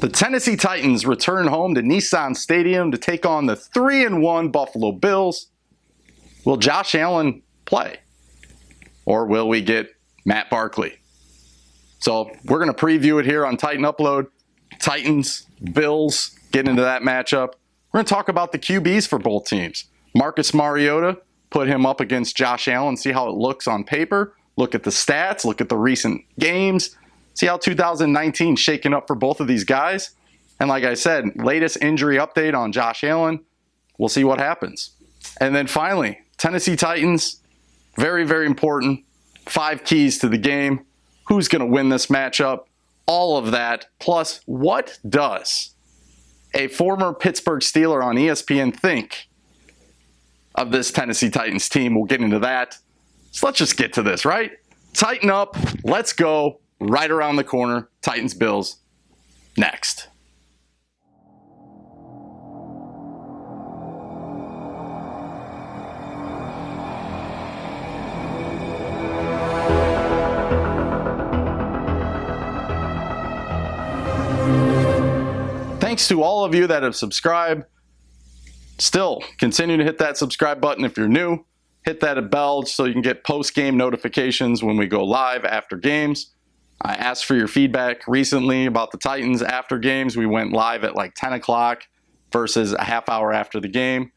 The Tennessee Titans return home to Nissan Stadium to take on the 3-1 Buffalo Bills. Will Josh Allen play? Or will we get Matt Barkley? So we're going to preview it here on Titan Upload. Titans, Bills, get into that matchup. We're going to talk about the QBs for both teams. Marcus Mariota, put him up against Josh Allen, see how it looks on paper. Look at the stats, look at the recent games. See how 2019 shaking up for both of these guys. And like I said, latest injury update on Josh Allen. We'll see what happens. And then finally, Tennessee Titans, very, very important. 5 keys to the game. Who's going to win this matchup? All of that. Plus, what does a former Pittsburgh Steeler on ESPN think of this Tennessee Titans team? We'll get into that. So let's just get to this, right? Tighten up. Let's go. Right around the corner. Titans, Bills. Next. Thanks to all of you that have subscribed. Still, continue to hit that subscribe button if you're new. Hit that bell so you can get post-game notifications when we go live after games. I asked for your feedback recently about the Titans after games. We went live at like 10 o'clock versus a half hour after the game.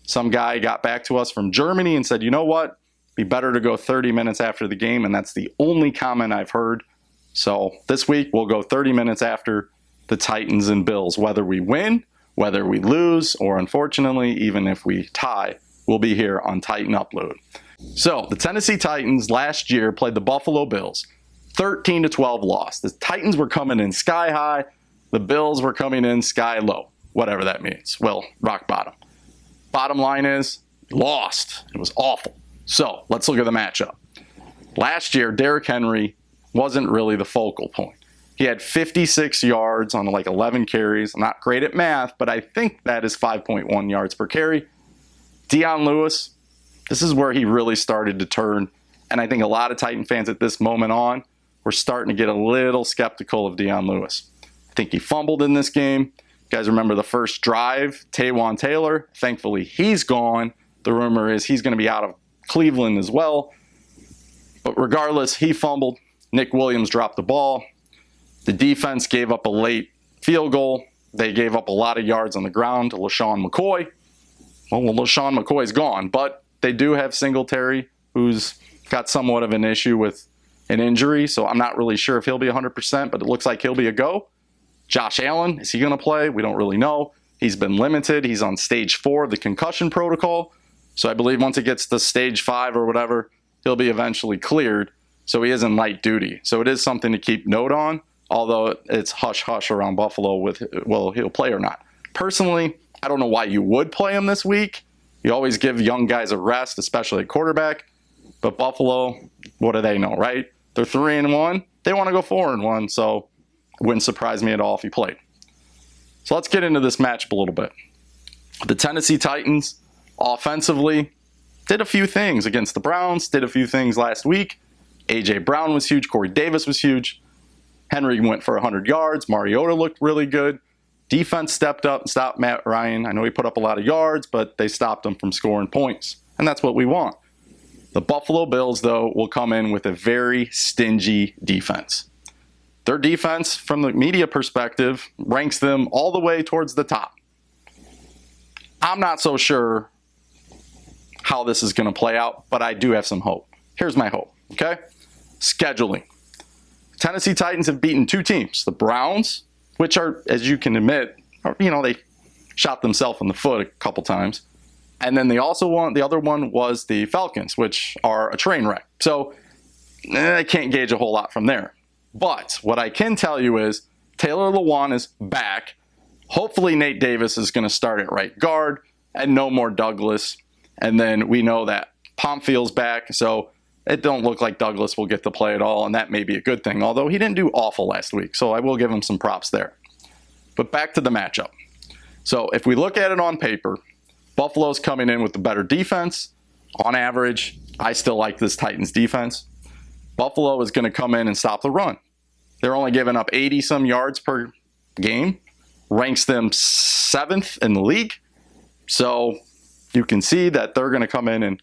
Some guy got back to us from Germany and said, you know what? Be better to go 30 minutes after the game, and that's the only comment I've heard. So this week, we'll go 30 minutes after the Titans and Bills. Whether we win, whether we lose, or unfortunately, even if we tie, we'll be here on Titan Upload. So the Tennessee Titans last year played the Buffalo Bills. 13-12 loss. The Titans were coming in sky high. The Bills were coming in sky low. Whatever that means. Well, rock bottom. Bottom line is, lost. It was awful. So let's look at the matchup. Last year, Derrick Henry wasn't really the focal point. He had 56 yards on like 11 carries. I'm not great at math, but I think that is 5.1 yards per carry. Dion Lewis, this is where he really started to turn. And I think a lot of Titan fans at this moment on, we're starting to get a little skeptical of Dion Lewis. I think he fumbled in this game. You guys remember the first drive, Taywan Taylor. Thankfully, he's gone. The rumor is he's going to be out of Cleveland as well. But regardless, he fumbled. Nick Williams dropped the ball. The defense gave up a late field goal. They gave up a lot of yards on the ground to LaShawn McCoy. Well, LaShawn McCoy's gone, but they do have Singletary, who's got somewhat of an issue with an injury, so I'm not really sure if he'll be 100%, but it looks like he'll be a go. Josh Allen, is he going to play? We don't really know. He's been limited. He's on stage 4 of the concussion protocol, so I believe once it gets to stage 5 or whatever, he'll be eventually cleared, so he is in light duty. So it is something to keep note on, although it's hush-hush around Buffalo with, well, he'll play or not. Personally, I don't know why you would play him this week. You always give young guys a rest, especially at quarterback. But Buffalo, what do they know, right? They're 3-1. They want to go 4-1, so it wouldn't surprise me at all if he played. So let's get into this matchup a little bit. The Tennessee Titans, offensively, did a few things against the Browns, did a few things last week. A.J. Brown was huge. Corey Davis was huge. Henry went for 100 yards. Mariota looked really good. Defense stepped up and stopped Matt Ryan. I know he put up a lot of yards, but they stopped him from scoring points, and that's what we want. The Buffalo Bills, though, will come in with a very stingy defense. Their defense, from the media perspective, ranks them all the way towards the top. I'm not so sure how this is going to play out, but I do have some hope. Here's my hope, okay? Scheduling. Tennessee Titans have beaten 2 teams, the Browns, which are, as you can admit, they shot themselves in the foot a couple times. And then they also won, the other one was the Falcons, which are a train wreck. So I can't gauge a whole lot from there. But what I can tell you is Taylor Lewan is back. Hopefully Nate Davis is going to start at right guard and no more Douglas. And then we know that Pomfield's back. So it don't look like Douglas will get to play at all. And that may be a good thing, although he didn't do awful last week. So I will give him some props there. But back to the matchup. So if we look at it on paper, Buffalo's coming in with the better defense. On average, I still like this Titans defense. Buffalo is going to come in and stop the run. They're only giving up 80-some yards per game, ranks them 7th in the league. So you can see that they're going to come in and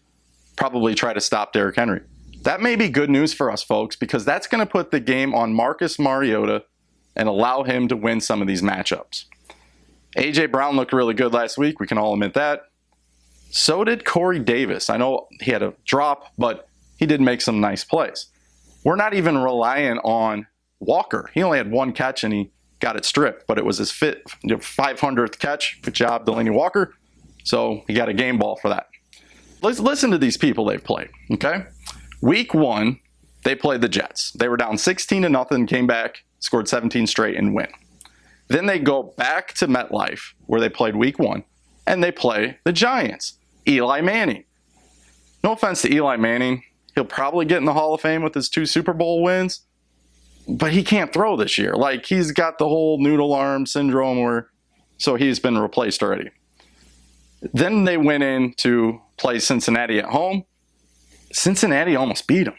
probably try to stop Derrick Henry. That may be good news for us, folks, because that's going to put the game on Marcus Mariota and allow him to win some of these matchups. A.J. Brown looked really good last week. We can all admit that. So did Corey Davis. I know he had a drop, but he did make some nice plays. We're not even relying on Walker. He only had 1 catch and he got it stripped, but it was his 500th catch. Good job, Delaney Walker. So he got a game ball for that. Let's listen to these people they've played, okay? Week 1, they played the Jets. They were down 16-0, came back, scored 17 straight, and win. Then they go back to MetLife, where they played week 1, and they play the Giants. Eli Manning. No offense to Eli Manning. He'll probably get in the Hall of Fame with his 2 Super Bowl wins, but he can't throw this year. Like, he's got the whole noodle arm syndrome, so he's been replaced already. Then they went in to play Cincinnati at home. Cincinnati almost beat them.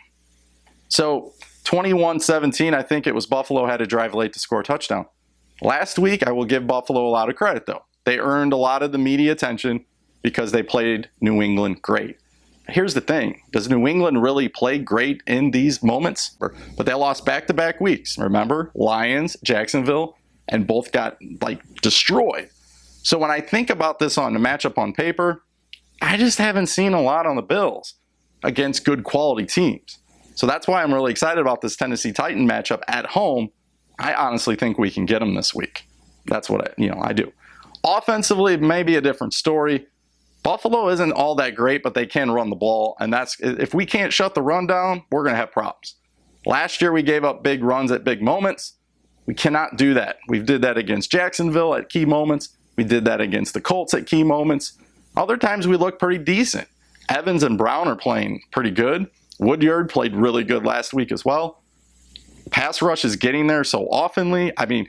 So 21-17, I think it was Buffalo had to drive late to score a touchdown. Last week, I will give Buffalo a lot of credit, though. They earned a lot of the media attention because they played New England great. Here's the thing. Does New England really play great in these moments? But they lost back-to-back weeks. Remember? Lions, Jacksonville, and both got, destroyed. So when I think about this on the matchup on paper, I just haven't seen a lot on the Bills against good quality teams. So that's why I'm really excited about this Tennessee Titan matchup at home. I honestly think we can get them this week. That's what I do. Offensively, maybe a different story. Buffalo isn't all that great, but they can run the ball. And if we can't shut the run down, we're going to have problems. Last year, we gave up big runs at big moments. We cannot do that. We did that against Jacksonville at key moments. We did that against the Colts at key moments. Other times we look pretty decent. Evans and Brown are playing pretty good. Woodyard played really good last week as well. Pass rush is getting there so oftenly. I mean,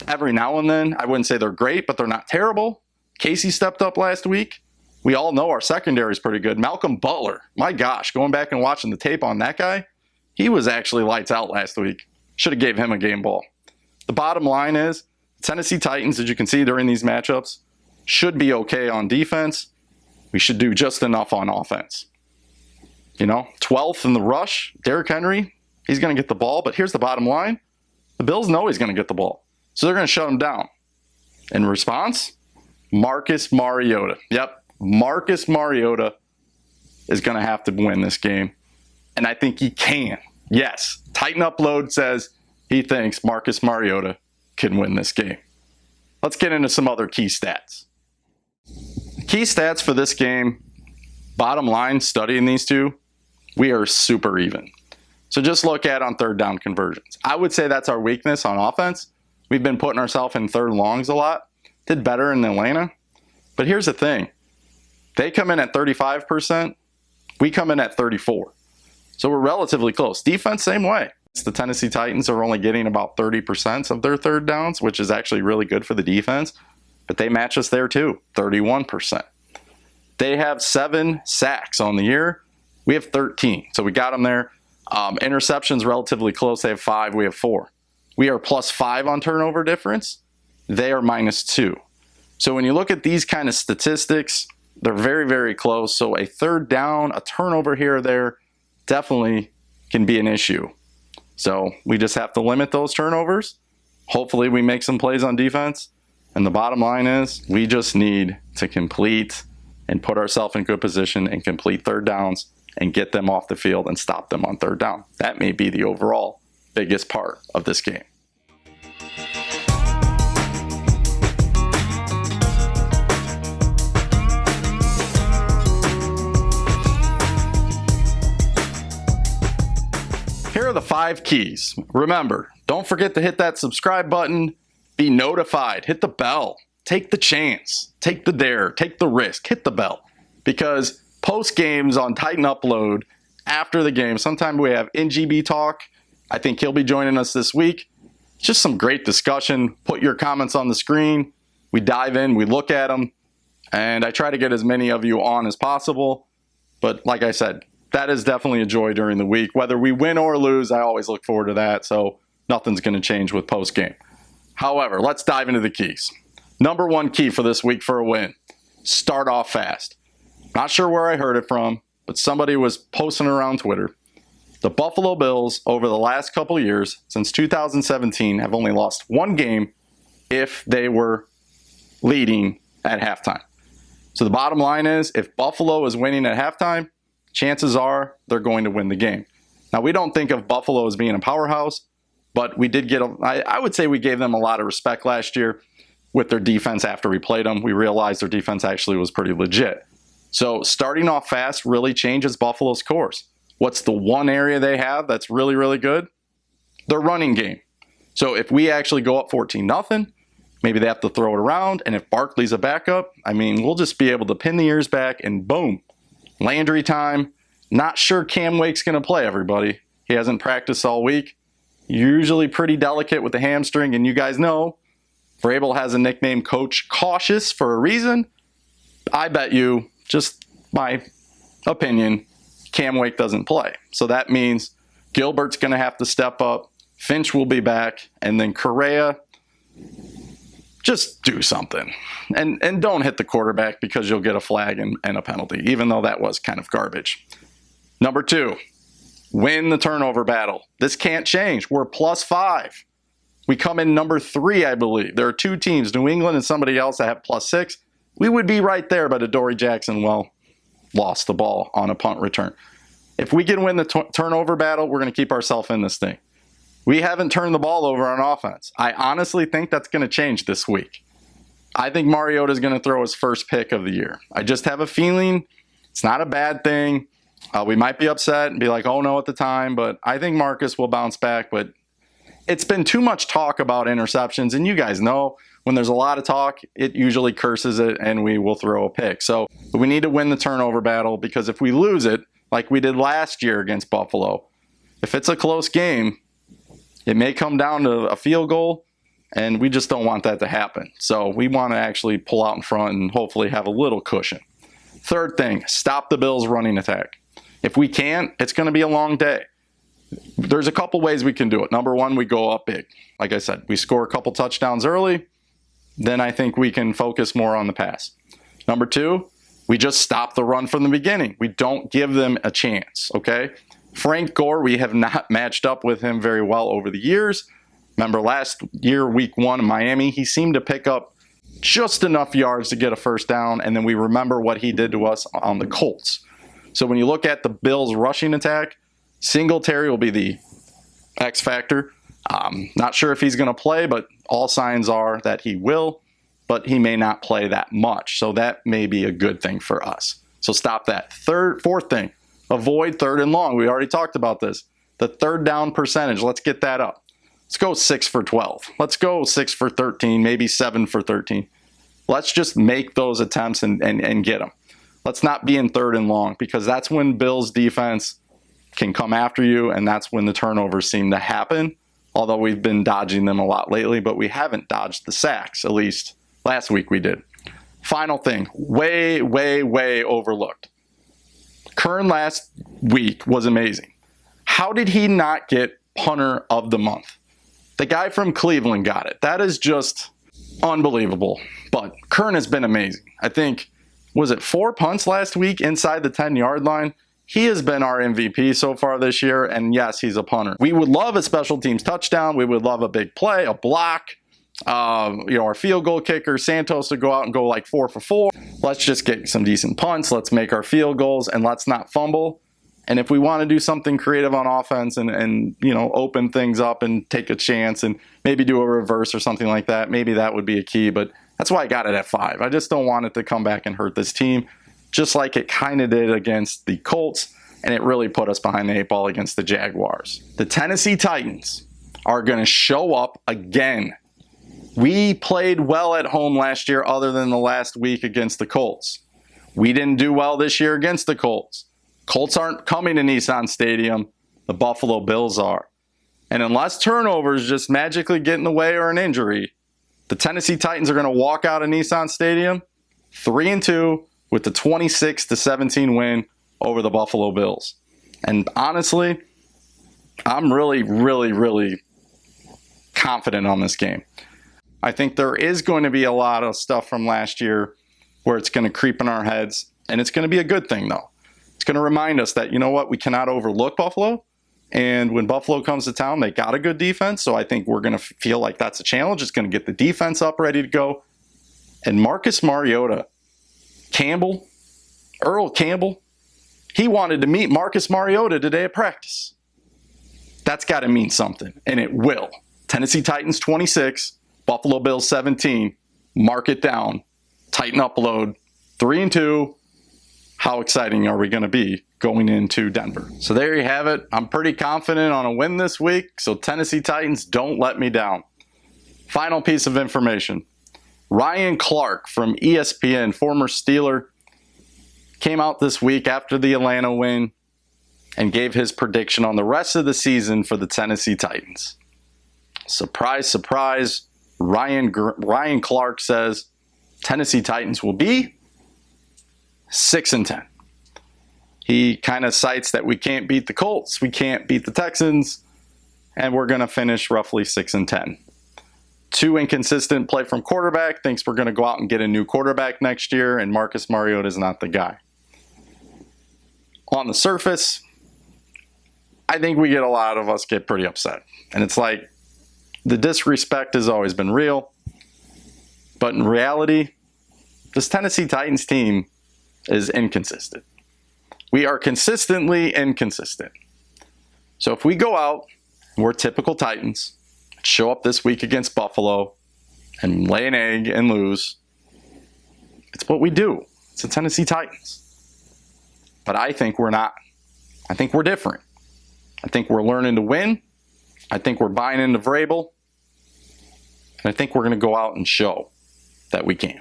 every now and then, I wouldn't say they're great, but they're not terrible. Casey stepped up last week. We all know our secondary is pretty good. Malcolm Butler, my gosh, going back and watching the tape on that guy, he was actually lights out last week. Should have gave him a game ball. The bottom line is, Tennessee Titans, as you can see during these matchups, should be okay on defense. We should do just enough on offense. 12th in the rush, Derrick Henry, he's going to get the ball, but here's the bottom line. The Bills know he's going to get the ball, so they're going to shut him down. In response, Marcus Mariota. Yep, Marcus Mariota is going to have to win this game, and I think he can. Yes, Titan Upload says he thinks Marcus Mariota can win this game. Let's get into some other key stats. Key stats for this game, bottom line, studying these two, we are super even. So just look at on 3rd down conversions. I would say that's our weakness on offense. We've been putting ourselves in 3rd longs a lot. Did better in Atlanta. But here's the thing. They come in at 35%. We come in at 34%. So we're relatively close. Defense, same way. The Tennessee Titans are only getting about 30% of their 3rd downs, which is actually really good for the defense. But they match us there too, 31%. They have 7 sacks on the year. We have 13. So we got them there. Interceptions relatively close. They have 5. We have 4. We are +5 on turnover difference. They are -2. So when you look at these kind of statistics, they're very, very close. So a 3rd down, a turnover here or there definitely can be an issue. So we just have to limit those turnovers. Hopefully we make some plays on defense. And the bottom line is we just need to complete and put ourselves in good position and complete 3rd downs and get them off the field and stop them on 3rd down. That may be the overall biggest part of this game. Here are the 5 keys. Remember, don't forget to hit that subscribe button. Be notified. Hit the bell. Take the chance. Take the dare. Take the risk. Hit the bell. Because post games on Titan Upload, after the game, sometime we have NGB Talk. I think he'll be joining us this week. Just some great discussion. Put your comments on the screen. We dive in. We look at them. And I try to get as many of you on as possible. But like I said, that is definitely a joy during the week. Whether we win or lose, I always look forward to that. So nothing's going to change with post game. However, let's dive into the keys. Number one key for this week for a win, start off fast. Not sure where I heard it from, but somebody was posting around Twitter. The Buffalo Bills, over the last couple of years, since 2017, have only lost one game if they were leading at halftime. So the bottom line is, if Buffalo is winning at halftime, chances are they're going to win the game. Now, we don't think of Buffalo as being a powerhouse, but we did get, I would say we gave them a lot of respect last year with their defense after we played them. We realized their defense actually was pretty legit. So starting off fast really changes Buffalo's course. What's the one area they have that's really, really good? Their running game. So if we actually go up 14-0, maybe they have to throw it around. And if Barkley's a backup, I mean, we'll just be able to pin the ears back and boom, Landry time. Not sure Cam Wake's going to play, everybody. He hasn't practiced all week. Usually pretty delicate with the hamstring. And you guys know, Vrabel has a nickname, Coach Cautious, for a reason. I bet you, just my opinion, Cam Wake doesn't play. So that means Gilbert's going to have to step up. Finch will be back. And then Correa, just do something. And don't hit the quarterback because you'll get a flag and a penalty, even though that was kind of garbage. Number two, win the turnover battle. This can't change. We're +5. We come in number 3, I believe. There are two teams, New England and somebody else, that have +6. We would be right there, but Adoree Jackson, well, lost the ball on a punt return. If we can win the turnover battle, we're going to keep ourselves in this thing. We haven't turned the ball over on offense. I honestly think that's going to change this week. I think Mariota is going to throw his first pick of the year. I just have a feeling it's not a bad thing. We might be upset and be like, oh no, at the time, but I think Marcus will bounce back. But it's been too much talk about interceptions, and you guys know when there's a lot of talk, it usually curses it and we will throw a pick. So we need to win the turnover battle, because if we lose it, like we did last year against Buffalo, if it's a close game, it may come down to a field goal, and we just don't want that to happen. So we want to actually pull out in front and hopefully have a little cushion. Third thing, stop the Bills' running attack. If we can't, it's going to be a long day. There's a couple ways we can do it. Number one, we go up big. Like I said, we score a couple touchdowns early, then I think we can focus more on the pass. Number two, we just stop the run from the beginning. We don't give them a chance, okay? Frank Gore, we have not matched up with him very well over the years. Remember last year, week 1 in Miami, he seemed to pick up just enough yards to get a first down, and then we remember what he did to us on the Colts. So when you look at the Bills' rushing attack, Singletary will be the X factor. Not sure if he's going to play, but all signs are that he will, but he may not play that much. So that may be a good thing for us. So stop that. Fourth thing, avoid third and long. We already talked about this. The third down percentage, let's get that up. Let's go 6 for 12. Let's go 6 for 13, maybe 7 for 13. Let's just make those attempts and get them. Let's not be in third and long, because that's when Bills defense can come after you, and that's when the turnovers seem to happen. Although we've been dodging them a lot lately, but we haven't dodged the sacks. At least last week we did. Final thing, way, way, way overlooked. Kern last week was amazing. How did he not get punter of the month? The guy from Cleveland got it. That is just unbelievable. But Kern has been amazing. I think, was it 4 punts last week inside the 10-yard line? He has been our MVP so far this year, and yes, he's a punter. We would love a special teams touchdown. We would love a big play, a block. Our field goal kicker, Santos, to go out and go like 4 for 4. Let's just get some decent punts. Let's make our field goals, and let's not fumble. And if we want to do something creative on offense and open things up and take a chance and maybe do a reverse or something like that, maybe that would be a key. But that's why I got it at 5. I just don't want it to come back and hurt this team, just like it kind of did against the Colts, and it really put us behind the 8 ball against the Jaguars. The Tennessee Titans are going to show up again. We played well at home last year other than the last week against the Colts. We didn't do well this year against the Colts. Colts aren't coming to Nissan Stadium. The Buffalo Bills are. And unless turnovers just magically get in the way or an injury, the Tennessee Titans are going to walk out of Nissan Stadium 3-2 with the 26-17 win over the Buffalo Bills. And honestly, I'm really, really, really confident on this game. I think there is going to be a lot of stuff from last year where it's going to creep in our heads, and it's going to be a good thing, though. It's going to remind us that, you know what, we cannot overlook Buffalo, and when Buffalo comes to town, they got a good defense, so I think we're going to feel like that's a challenge. It's going to get the defense up, ready to go. And Marcus Mariota, Earl Campbell, he wanted to meet Marcus Mariota today at practice. That's got to mean something, and it will. Tennessee Titans 26, Buffalo Bills 17. Mark it down. Titan upload. 3-2. How exciting are we going to be going into Denver? So there you have it. I'm pretty confident on a win this week, so Tennessee Titans, don't let me down. Final piece of information. Ryan Clark from ESPN, former Steeler, came out this week after the Atlanta win and gave his prediction on the rest of the season for the Tennessee Titans. Surprise, surprise. Ryan Clark says Tennessee Titans will be 6-10. He kind of cites that we can't beat the Colts, we can't beat the Texans, and we're going to finish roughly 6-10. Too inconsistent play from quarterback. Thinks we're going to go out and get a new quarterback next year, and Marcus Mariota is not the guy. On the surface, I think a lot of us get pretty upset. And it's like, the disrespect has always been real. But in reality, this Tennessee Titans team is inconsistent. We are consistently inconsistent. So if we go out, and we're typical Titans, show up this week against Buffalo, and lay an egg and lose, it's what we do. It's the Tennessee Titans. But I think we're not. I think we're different. I think we're learning to win. I think we're buying into Vrabel. And I think we're going to go out and show that we can.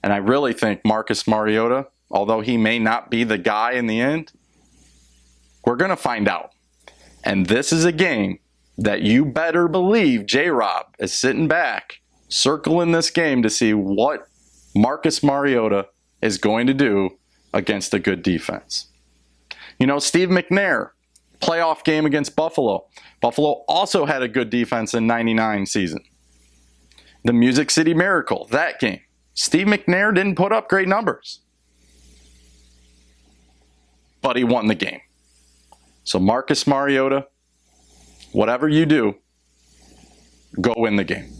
And I really think Marcus Mariota, although he may not be the guy in the end, we're going to find out. And this is a game that you better believe J-Rob is sitting back, circling this game to see what Marcus Mariota is going to do against a good defense. You know, Steve McNair, playoff game against Buffalo. Buffalo also had a good defense in '99 season. The Music City Miracle, that game. Steve McNair didn't put up great numbers, but he won the game. So Marcus Mariota, whatever you do, go win the game.